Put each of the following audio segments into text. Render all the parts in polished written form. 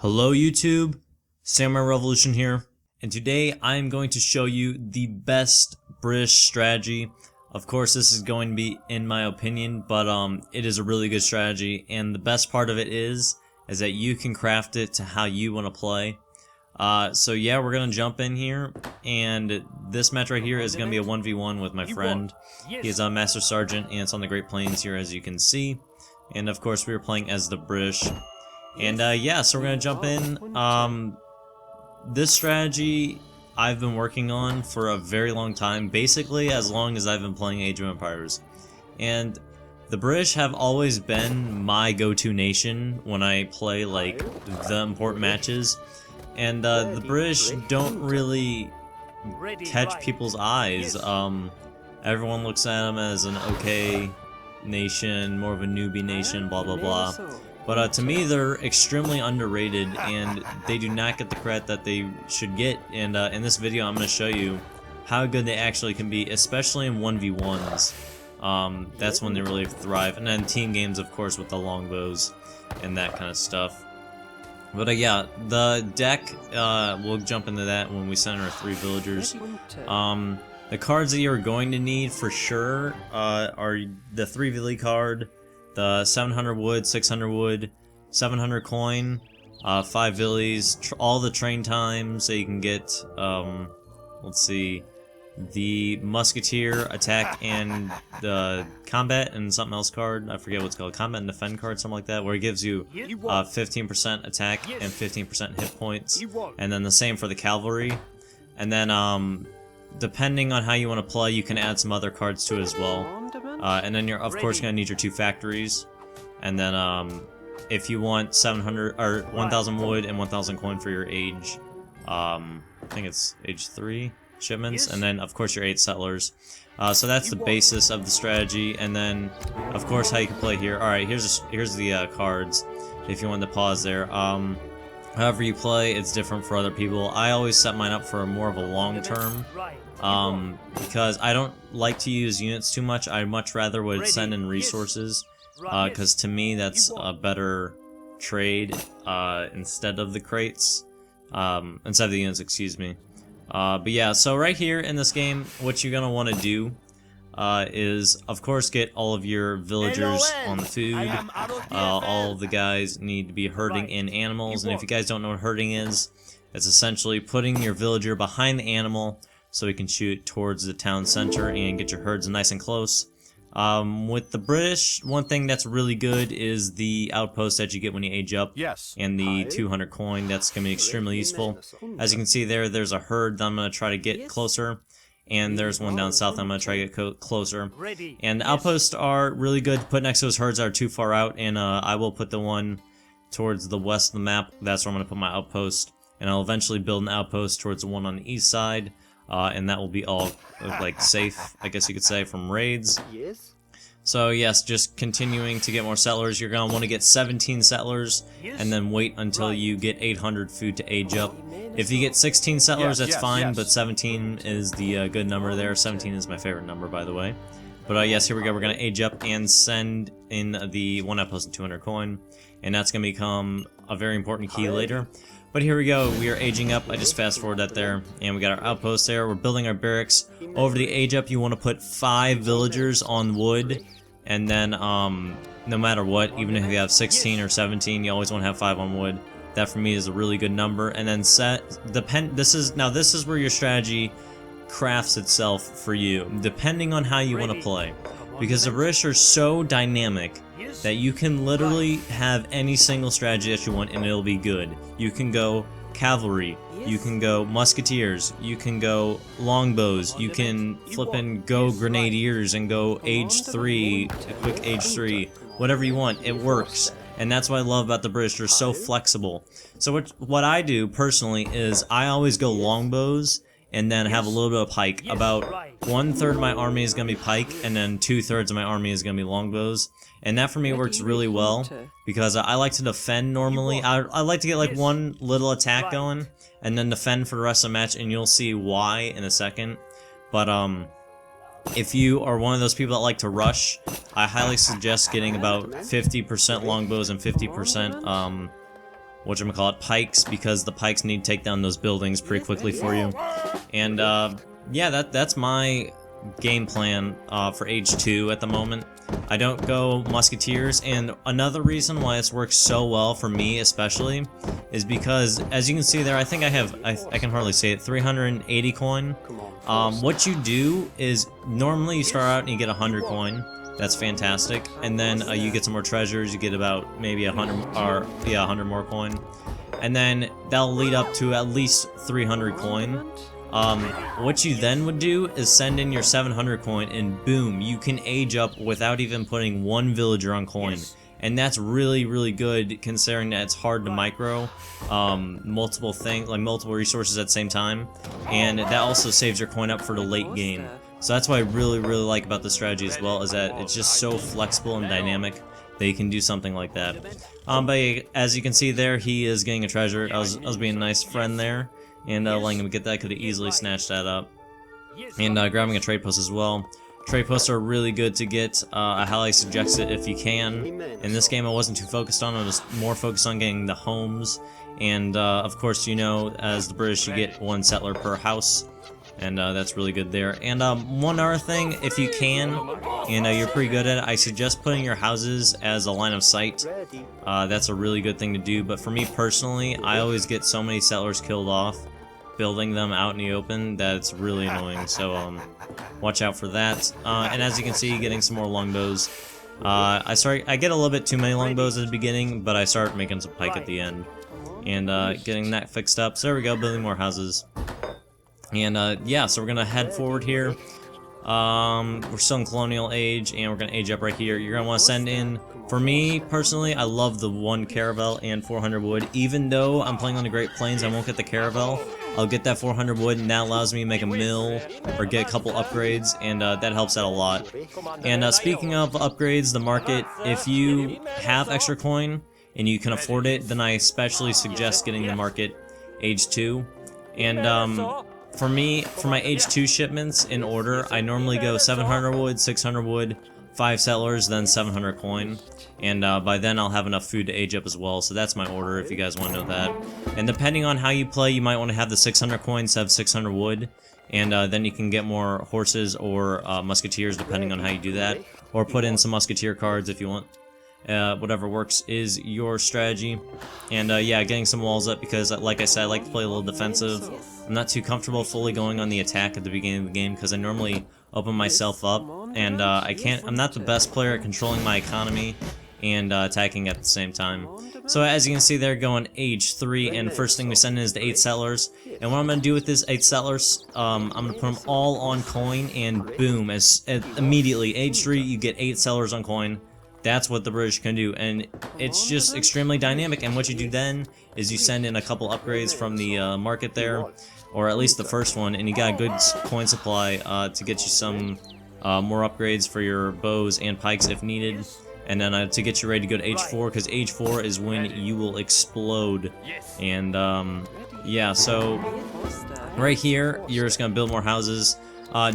Hello YouTube, Samurai Revolution here, and today I am going to show you the best British strategy. Of course this is going to be in my opinion, but it is a really good strategy, and the best part of it is that you can craft it to how you want to play. So yeah, we're going to jump in here, and this match right here is going to be a 1v1 with my friend. He is a Master Sergeant, and it's on the Great Plains here as you can see, and of course we are playing as the British. And yeah, so we're gonna jump in. This strategy I've been working on for a very long time, basically as long as I've been playing Age of Empires. And the British have always been my go-to nation when I play like the important matches. And the British don't really catch people's eyes. Everyone looks at them as an okay nation, more of a newbie nation, blah blah blah. But to me, they're extremely underrated, and they do not get the credit that they should get. And in this video, I'm going to show you how good they actually can be, especially in 1v1s. That's when they really thrive. And then team games, of course, with the longbows and that kind of stuff. But yeah, the deck, we'll jump into that when we send our 3 villagers. The cards that you're going to need for sure are the 3 Villi card, the 700 wood, 600 wood, 700 coin, 5 Villis, all the train times that you can get, let's see, the Musketeer attack and the combat and something else card, I forget what it's called, combat and defend card, something like that, where it gives you 15% attack and 15% hit points, and then the same for the cavalry, and then depending on how you want to play, you can add some other cards to it as well. And then you're of course going to need your 2 factories, and then if you want 700 or 1,000 wood and 1,000 coin for your age, I think it's age 3 shipments, and then of course your 8 settlers. So that's the basis of the strategy, and then of course how you can play here. All right, here's the cards. If you want to pause there, however you play, it's different for other people. I always set mine up for more of a long term. Because I don't like to use units too much. I much rather would send in resources, because to me that's a better trade instead of the crates, instead of the units, excuse me. But yeah, so right here in this game, what you're gonna want to do is, of course, get all of your villagers on the food. All of the guys need to be herding in animals, and if you guys don't know what herding is, it's essentially putting your villager behind the animal so he can shoot towards the town center and get your herds nice and close. With the British, one thing that's really good is the outpost that you get when you age up, and the 200 coin. That's going to be extremely useful. As you can see there, there's a herd that I'm going to try to get closer, and there's one down south I'm going to try to get closer. And the outposts are really good to put next to those herds that are too far out, and I will put the one towards the west of the map. That's where I'm going to put my outpost, and I'll eventually build an outpost towards the one on the east side. And that will be all like safe, I guess you could say, from raids. So yes, just continuing to get more settlers. You're gonna want to get 17 settlers, and then wait until you get 800 food to age up. If you get 16 settlers, that's fine, but 17 is the good number there. 17 is my favorite number, by the way. But yes, here we go. We're gonna age up and send in the 1 outpost and 200 coin, and that's gonna become a very important key later. But here we go, we are aging up. I just fast forward that there, and we got our outpost there. We're building our barracks. Over the age up, you want to put 5 villagers on wood, and then no matter what, even if you have 16 or 17, you always want to have 5 on wood. That for me is a really good number. And then this is where your strategy crafts itself for you, depending on how you want to play, because the British are so dynamic that you can literally have any single strategy that you want and it'll be good. You can go cavalry, you can go musketeers, you can go longbows, you can flip and go grenadiers and go age 3, quick age 3, whatever you want, it works. And that's what I love about the British, they're so flexible. So what I do personally is I always go longbows and then have a little bit of pike. About 1/3 of my army is going to be pike, and then 2/3 of my army is going to be longbows. And that for me works really well, because I like to defend normally. I like to get like one little attack going, and then defend for the rest of the match, and you'll see why in a second. But if you are one of those people that like to rush, I highly suggest getting about 50% longbows and 50% whatchamacallit, pikes, because the pikes need to take down those buildings pretty quickly for you. And yeah, that's my game plan for Age 2 at the moment. I don't go Musketeers, and another reason why this works so well for me especially is because, as you can see there, I think I have, I can hardly say it, 380 coin. What you do is, normally you start out and you get 100 coin. That's fantastic, and then you get some more treasures. You get about maybe 100, or yeah, 100 more coin, and then that'll lead up to at least 300 coin. What you then would do is send in your 700 coin, and boom, you can age up without even putting one villager on coin. And that's really, really good, considering that it's hard to micro multiple things, like multiple resources at the same time, and that also saves your coin up for the late game. So that's what I really, really like about this strategy as well, is that it's just so flexible and dynamic that you can do something like that. But as you can see there, he is getting a treasure. I was being a nice friend there, and letting him get that. Could have easily snatched that up. And grabbing a trade post as well. Trade posts are really good to get. I highly suggest it if you can. In this game I wasn't too focused on, I was more focused on getting the homes. And of course, you know, as the British, you get one settler per house. And that's really good there. And one other thing, if you can, and you're pretty good at it, I suggest putting your houses as a line of sight. That's a really good thing to do, but for me personally, I always get so many settlers killed off building them out in the open that it's really annoying, so watch out for that. And as you can see, getting some more longbows. I get a little bit too many longbows at the beginning, but I start making some pike at the end. And getting that fixed up, so there we go, building more houses. And yeah, so we're gonna head forward here. We're still in colonial age, and we're gonna age up right here. You're gonna want to send in, for me personally, I love the 1 caravel and 400 wood. Even though I'm playing on the Great Plains, I won't get the caravel. I'll get that 400 wood, and that allows me to make a mill or get a couple upgrades, and that helps out a lot. And speaking of upgrades, the market, if you have extra coin and you can afford it, then I especially suggest getting the market Age 2. And for me, for my Age 2 shipments in order, I normally go 700 wood, 600 wood, 5 settlers, then 700 coin. And by then I'll have enough food to age up as well, so that's my order if you guys want to know that. And depending on how you play, you might want to have the 600 coin instead of 600 wood. And then you can get more horses or musketeers depending on how you do that. Or put in some musketeer cards if you want. Whatever works is your strategy. And yeah, getting some walls up because, like I said, I like to play a little defensive. I'm not too comfortable fully going on the attack at the beginning of the game because I normally open myself up, and I'm not the best player at controlling my economy and attacking at the same time. So as you can see there, going Age 3, and first thing we send in is the 8 settlers. And what I'm going to do with this 8 settlers, I'm going to put them all on coin, and boom, immediately, Age 3, you get 8 settlers on coin. That's what the British can do, and it's just extremely dynamic. And what you do then is you send in a couple upgrades from the market there, or at least the first one, and you got a good coin supply to get you some more upgrades for your bows and pikes if needed. And then to get you ready to go to Age 4, because Age 4 is when you will explode. And yeah, so right here, you're just going to build more houses.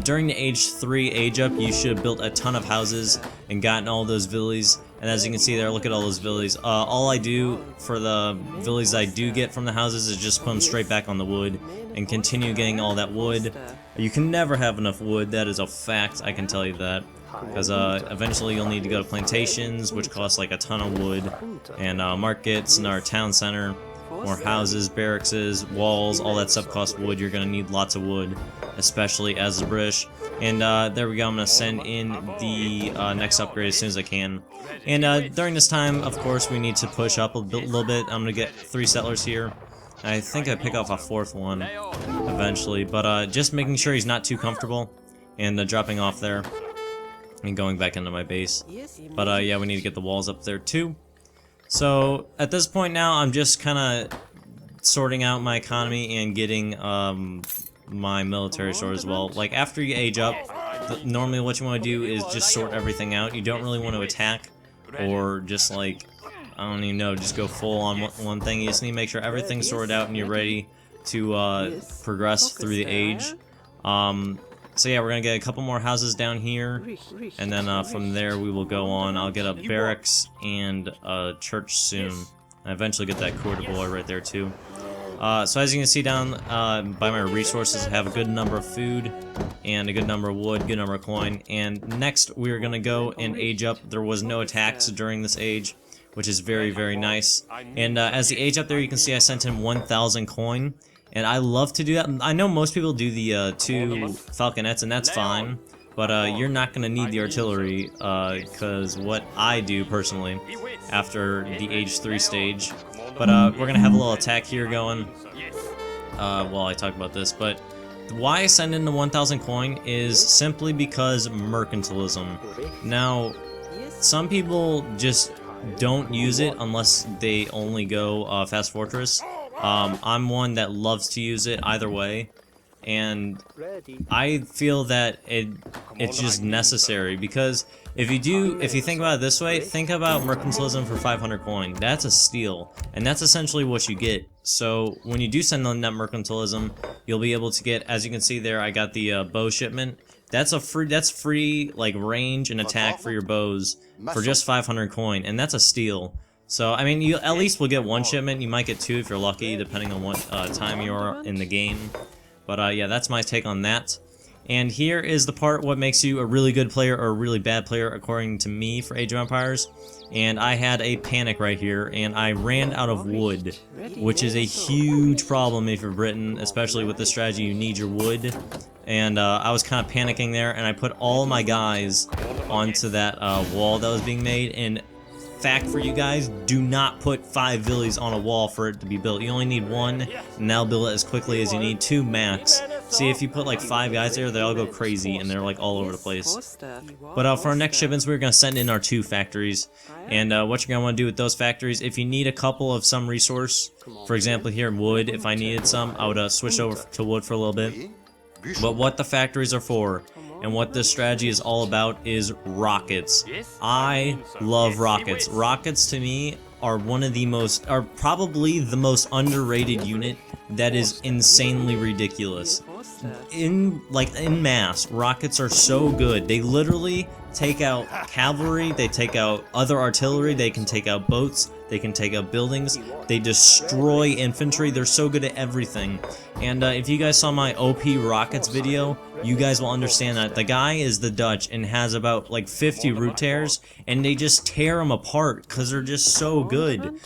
During the Age 3 age up, you should have built a ton of houses and gotten all those villas. And as you can see there, look at all those villas. All I do for the villas I do get from the houses is just put them straight back on the wood and continue getting all that wood. You can never have enough wood, that is a fact, I can tell you that. Because eventually you'll need to go to plantations, which cost like a ton of wood, and markets, and our town center. More houses, barracks, walls, all that stuff costs wood. You're going to need lots of wood, especially as the British. And there we go, I'm going to send in the next upgrade as soon as I can. And during this time, of course, we need to push up a little bit. I'm going to get 3 settlers here. I think I pick off a 4th one eventually, but just making sure he's not too comfortable and dropping off there and going back into my base. But yeah, we need to get the walls up there too. So at this point now, I'm just kind of sorting out my economy and getting my military sort as well. Like after you age up, normally what you want to do is just sort everything out. You don't really want to attack or just like, I don't even know, just go full on one thing. You just need to make sure everything's sorted out and you're ready to progress through the age. So yeah, we're gonna get a couple more houses down here, and then from there we will go on. I'll get a barracks and a church soon. I eventually get that quarter boy right there too. So as you can see down by my resources, I have a good number of food and a good number of wood, good number of coin. And next we're gonna go and age up. There was no attacks during this age, which is very, very nice. And as the age up there, you can see I sent in 1,000 coin. And I love to do that. I know most people do the 2 falconets, and that's fine. But you're not going to need the artillery, because what I do personally after the age 3 stage. But we're going to have a little attack here going while I talk about this. But why I send in the 1,000 coin is simply because mercantilism. Now, some people just don't use it unless they only go Fast Fortress. I'm one that loves to use it either way. And I feel that it's just necessary, because if you think about it this way, think about mercantilism for 500 coin. That's a steal, and that's essentially what you get. So when you do send on that mercantilism, you'll be able to get, as you can see there, I got the bow shipment. That's free like range and attack for your bows for just 500 coin, and that's a steal. So I mean, you at least will get 1 shipment. You might get 2 if you're lucky, depending on what time you are in the game. But yeah, that's my take on that. And here is the part what makes you a really good player or a really bad player according to me for Age of Empires. And I had a panic right here, and I ran out of wood, which is a huge problem if you're Britain, especially with this strategy. You need your wood. And I was kind of panicking there, and I put all my guys onto that wall that was being made. And fact for you guys, do not put 5 villies on a wall for it to be built. You only need 1, and that'll build it as quickly as you need. 2 max. See, if you put like 5 guys there, they all go crazy, and they're like all over the place. But for our next shipments, we're going to send in our 2 factories. And what you're going to want to do with those factories, if you need a couple of some resource, for example here, wood, if I needed some, I would switch over to wood for a little bit. But what the factories are for, and what this strategy is all about, is rockets. I love rockets. Rockets to me are probably the most underrated unit that is insanely ridiculous. In mass, rockets are so good. They literally take out cavalry, they take out other artillery, they can take out boats, they can take out buildings, they destroy infantry. They're so good at everything. And if you guys saw my OP rockets video, you guys will understand that. The guy is the Dutch and has about like 50 root tears, and they just tear them apart because they're just so good.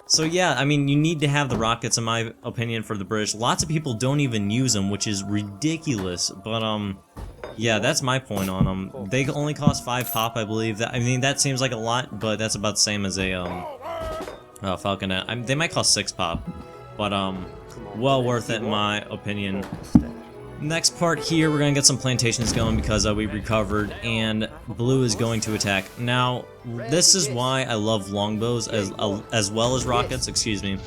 So yeah, I mean, you need to have the rockets in my opinion for the British. Lots of people don't even use them, which is ridiculous, but yeah, that's my point on them. They only cost 5 pop, I believe. I mean, that seems like a lot, but that's about the same as a falconet. They might cost 6 pop, but well worth it in my opinion. Next part here, we're going to get some plantations going because we recovered, and blue is going to attack. Now, this is why I love longbows as well as rockets, excuse me,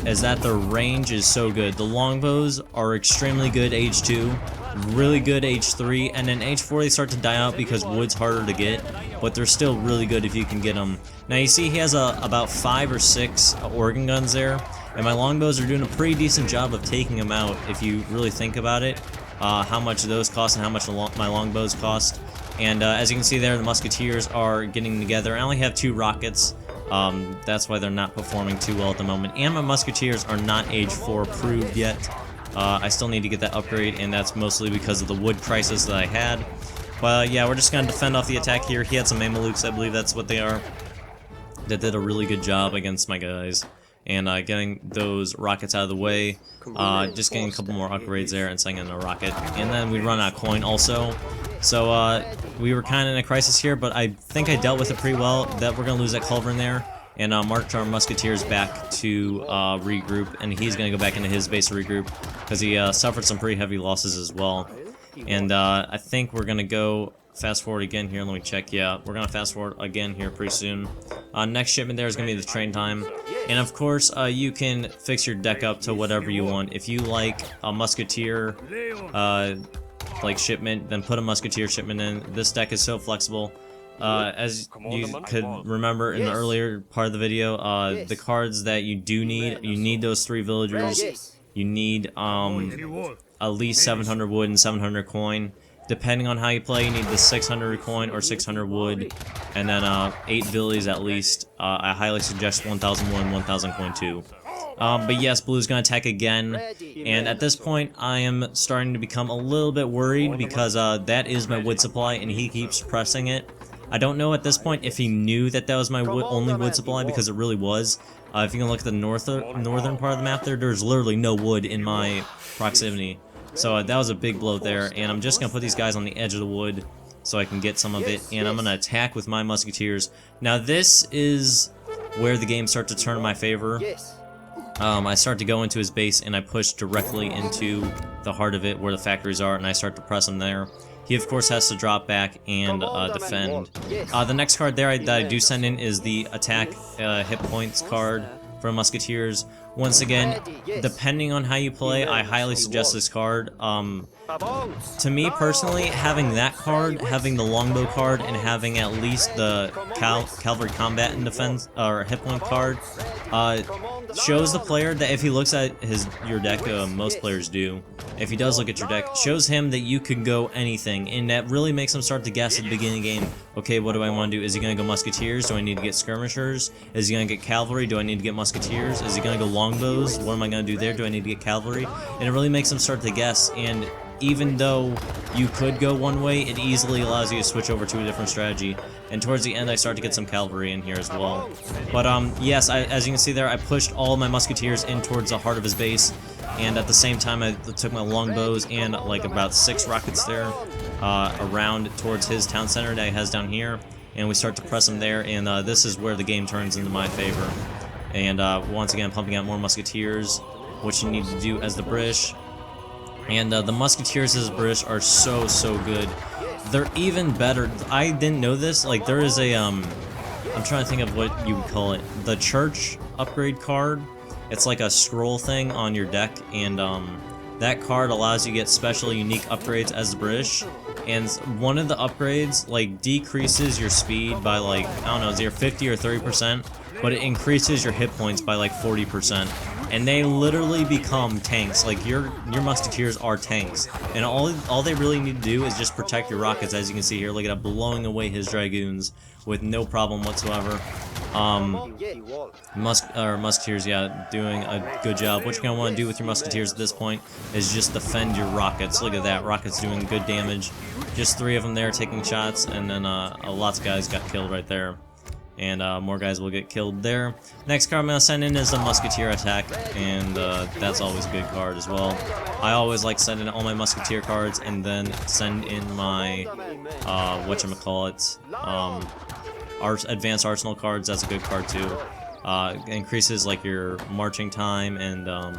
is that their range is so good. The longbows are extremely good age 2, really good age 3, and then age 4 they start to die out because wood's harder to get, but they're still really good if you can get them. Now you see he has about 5 or 6 organ guns there. And my longbows are doing a pretty decent job of taking them out, if you really think about it, how much those cost and how much my longbows cost. And as you can see there, the Musketeers are getting together. I only have 2 rockets, that's why they're not performing too well at the moment. And my Musketeers are not age 4 approved yet. I still need to get that upgrade, and that's mostly because of the wood crisis that I had. But yeah, we're just going to defend off the attack here. He had some Mamelukes, I believe that's what they are, that did a really good job against my guys. And getting those rockets out of the way, just getting a couple more upgrades there and sending in a rocket. And then we run out of coin also. So we were kind of in a crisis here, but I think I dealt with it pretty well. That we're going to lose that culverin there, and march our Musketeers back to regroup. And he's going to go back into his base to regroup, because he suffered some pretty heavy losses as well. And I think we're going to go fast forward again here. Let me check. Yeah, we're going to fast forward again here pretty soon. Next shipment there is going to be the train time. And of course, you can fix your deck up to whatever you want. If you like a Musketeer like shipment, then put a Musketeer shipment in. This deck is so flexible. As you could remember in the earlier part of the video, the cards that you do need, you need those 3 villagers. You need at least 700 wood and 700 coin. Depending on how you play, you need the 600 coin or 600 wood, and then 8 villies at least. I highly suggest 1000 wood and 1000 coin too. But yes, blue's gonna attack again, and at this point I am starting to become a little bit worried because that is my wood supply and he keeps pressing it. I don't know at this point if he knew that that was my only wood supply, because it really was. If you can look at the northern part of the map there's literally no wood in my proximity. So that was a big blow there, and I'm just going to put these guys on the edge of the wood so I can get some of it, and I'm going to attack with my musketeers. Now this is where the game starts to turn in my favor. I start to go into his base, and I push directly into the heart of it where the factories are, and I start to press him there. He of course has to drop back and defend. The next card there that I do send in is the attack hit points card for musketeers. Once again, depending on how you play, I highly suggest this card. To me personally, having that card, having the longbow card, and having at least the cavalry combat and defense or hit point card shows the player that if he looks at your deck, most players do. If he does look at your deck, shows him that you can go anything, and that really makes him start to guess at the beginning of the game. Okay, what do I want to do? Is he going to go musketeers? Do I need to get skirmishers? Is he going to get cavalry? Do I need to get musketeers? Is he going to go longbows? What am I going to do there? Do I need to get cavalry? And it really makes him start to guess, and even though you could go one way, it easily allows you to switch over to a different strategy. And towards the end, I start to get some cavalry in here as well. But yes, as you can see there, I pushed all of my musketeers in towards the heart of his base, and at the same time, I took my longbows and like about 6 rockets there around towards his town center that he has down here, and we start to press him there. And this is where the game turns into my favor. And once again, pumping out more musketeers, which you need to do as the British. And the musketeers as British are so good. They're even better. I didn't know this. Like, there is a I'm trying to think of what you would call it. The church upgrade card. It's like a scroll thing on your deck, and that card allows you to get special unique upgrades as the British. And one of the upgrades like decreases your speed by like, I don't know, it's either 50 or 30%, but it increases your hit points by like 40%. And they literally become tanks. Like your musketeers are tanks, and all they really need to do is just protect your rockets. As you can see here, look at that, blowing away his dragoons with no problem whatsoever. Musketeers, yeah, doing a good job. What you're gonna want to do with your musketeers at this point is just defend your rockets. Look at that, rockets doing good damage. Just 3 of them there taking shots, and then lots of guys got killed right there. And more guys will get killed there. Next card I'm going to send in is a Musketeer attack, and that's always a good card as well. I always like sending all my Musketeer cards and then send in my, whatchamacallit, Advanced Arsenal cards. That's a good card too. Increases like your marching time and I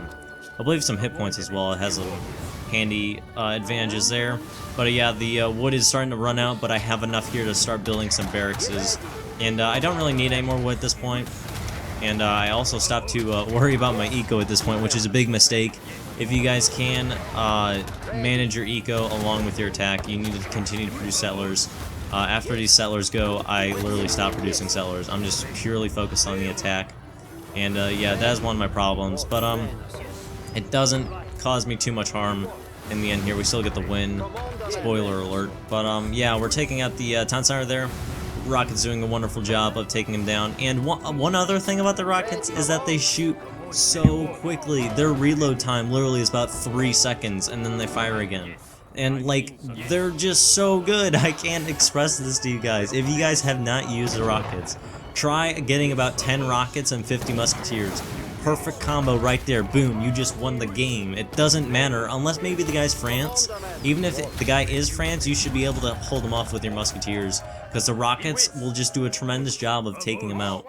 believe some hit points as well. It has little handy advantages there. But yeah, the wood is starting to run out, but I have enough here to start building some barracks. And I don't really need any more wood at this point. And I also stopped to worry about my eco at this point, which is a big mistake. If you guys can manage your eco along with your attack, you need to continue to produce settlers. After these settlers go, I literally stop producing settlers. I'm just purely focused on the attack. And yeah, that is one of my problems. But it doesn't cause me too much harm in the end here. We still get the win. Spoiler alert. But yeah, we're taking out the town center there. Rockets doing a wonderful job of taking him down. And one other thing about the rockets is that they shoot so quickly. Their reload time literally is about 3 seconds, and then they fire again. And like, they're just so good. I can't express this to you guys. If you guys have not used the rockets, try getting about 10 rockets and 50 musketeers. Perfect combo right there. Boom, you just won the game. It doesn't matter, unless maybe the guy's France. Even if the guy is France, you should be able to hold him off with your musketeers, because the rockets will just do a tremendous job of taking him out.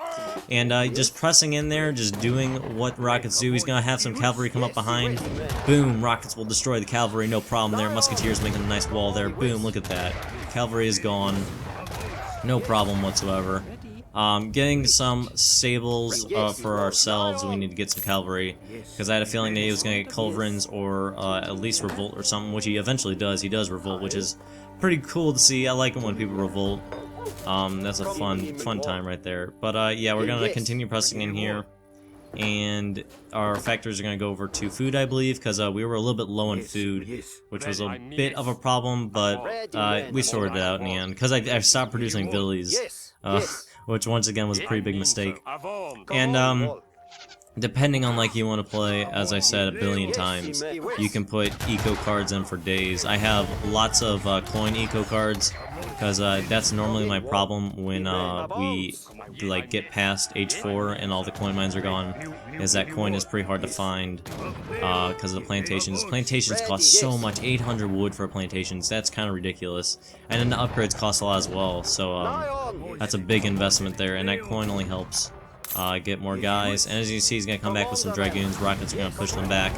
And just pressing in there, just doing what rockets do. He's going to have some cavalry come up behind. Boom, rockets will destroy the cavalry, no problem there. Musketeers making a nice wall there. Boom, look at that. Cavalry is gone. No problem whatsoever. Getting some stables for ourselves. We need to get some cavalry, because I had a feeling that he was going to get culverins or at least revolt or something, which he eventually does. He does revolt, which is pretty cool to see. I like it when people revolt. That's a fun time right there. But yeah, we're going to continue pressing in here. and our factories are going to go over to food, I believe, because we were a little bit low in food, which was a bit of a problem, but we sorted it out in the end, because I stopped producing villies, which once again was a pretty big mistake. And depending on like you want to play, as I said a billion times, you can put eco cards in for days. I have lots of coin eco cards, because that's normally my problem when we like get past H4 and all the coin mines are gone, is that coin is pretty hard to find because of the plantations. Plantations cost so much, 800 wood for plantations, that's kind of ridiculous. And then the upgrades cost a lot as well, so that's a big investment there, and that coin only helps get more guys. And as you can see, he's going to come back with some Dragoons. Rockets are going to push them back.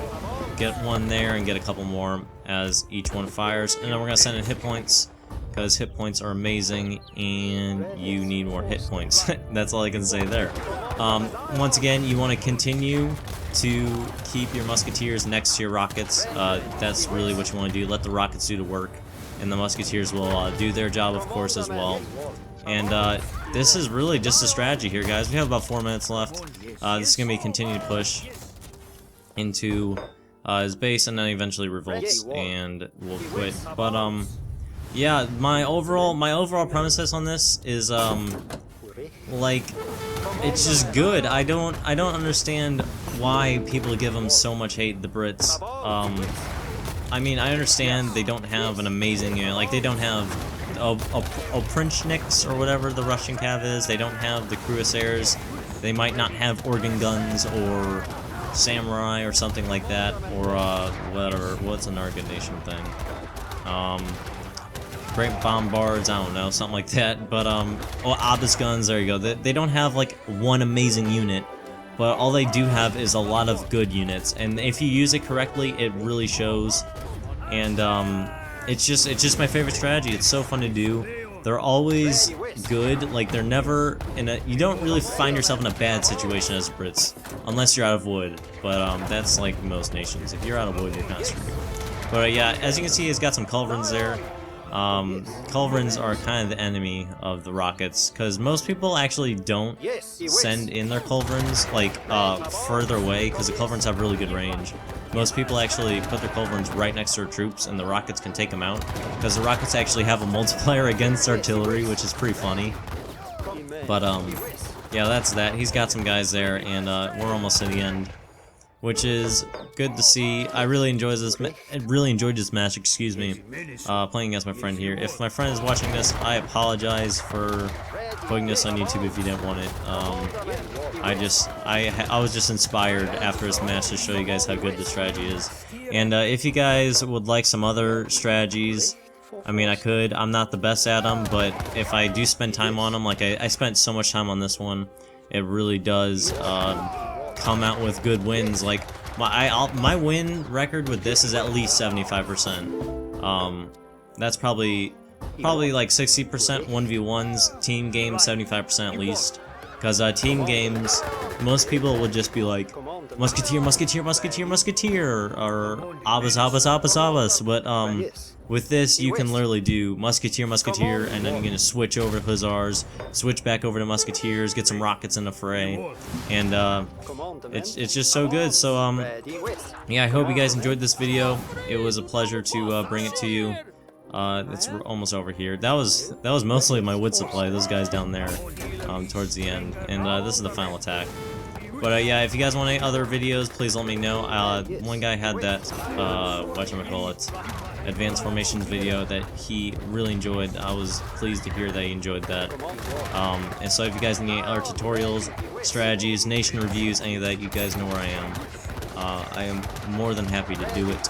Get one there and get a couple more as each one fires. And then we're going to send in hit points, because hit points are amazing and you need more hit points. That's all I can say there. Once again, you want to continue to keep your Musketeers next to your rockets. That's really what you want to do. Let the rockets do the work, and the Musketeers will do their job, of course, as well. And this is really just a strategy here, guys. We have about 4 minutes left. This is going to be a continued push into his base, and then eventually revolts, and we'll quit. But yeah, my overall premises on this is like, it's just good. I don't understand why people give them so much hate, the Brits. I mean, I understand they don't have an amazing unit, like they don't have Oprinchniks or whatever the Russian cav is. They don't have the Cuirassiers. They might not have organ guns or samurai or something like that, or whatever. What's an Argon Nation thing? Great bombards, I don't know, something like that. But Obus guns, there you go. They don't have like one amazing unit, but all they do have is a lot of good units, and if you use it correctly, it really shows. And it's just my favorite strategy. It's so fun to do. They're always good. Like, they're never in a, you don't really find yourself in a bad situation as Brits, unless you're out of wood. But that's like most nations. If you're out of wood, you're kind of screwed. But yeah, as you can see, he's got some culverins there. Culverins are kind of the enemy of the rockets, because most people actually don't send in their culverins like further away, because the culverins have really good range. Most people actually put their culverins right next to their troops, and the rockets can take them out, because the rockets actually have a multiplier against artillery, which is pretty funny. But yeah, that's that. He's got some guys there, and we're almost to the end, which is good to see. I really enjoyed this match, excuse me, playing against my friend here. If my friend is watching this, I apologize for putting this on YouTube if you didn't want it. I was just inspired after this match to show you guys how good this strategy is. And if you guys would like some other strategies, I mean, I could. I'm not the best at them, but if I do spend time on them, like I spent so much time on this one, it really does come out with good wins. Like my win record with this is at least 75%. That's probably like 60% 1v1s, team games 75% at least. Because team games, most people would just be like Musketeer, Musketeer, Musketeer, Musketeer, or Abas, Abas, Abas, Abas. But with this, you can literally do Musketeer, Musketeer, and then you're gonna switch over to Hussars, switch back over to Musketeers, get some rockets in the fray, and it's just so good. So yeah, I hope you guys enjoyed this video. It was a pleasure to bring it to you. It's almost over here. That was mostly my wood supply. Those guys down there, towards the end, and this is the final attack. But yeah, if you guys want any other videos, please let me know. One guy had that whatchamacallit, advanced formations video that he really enjoyed. I was pleased to hear that he enjoyed that. And so if you guys need any other tutorials, strategies, nation reviews, any of that, you guys know where I am. I am more than happy to do it.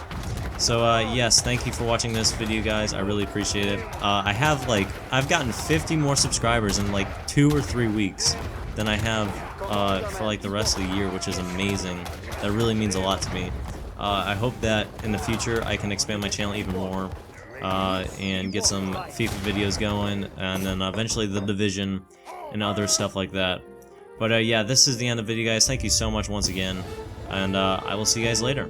So yes, thank you for watching this video, guys. I really appreciate it. I've gotten 50 more subscribers in like 2 or 3 weeks than I have for like the rest of the year, which is amazing. That really means a lot to me. I hope that in the future I can expand my channel even more and get some FIFA videos going, and then eventually the Division and other stuff like that. But yeah, this is the end of the video, guys. Thank you so much once again, and I will see you guys later.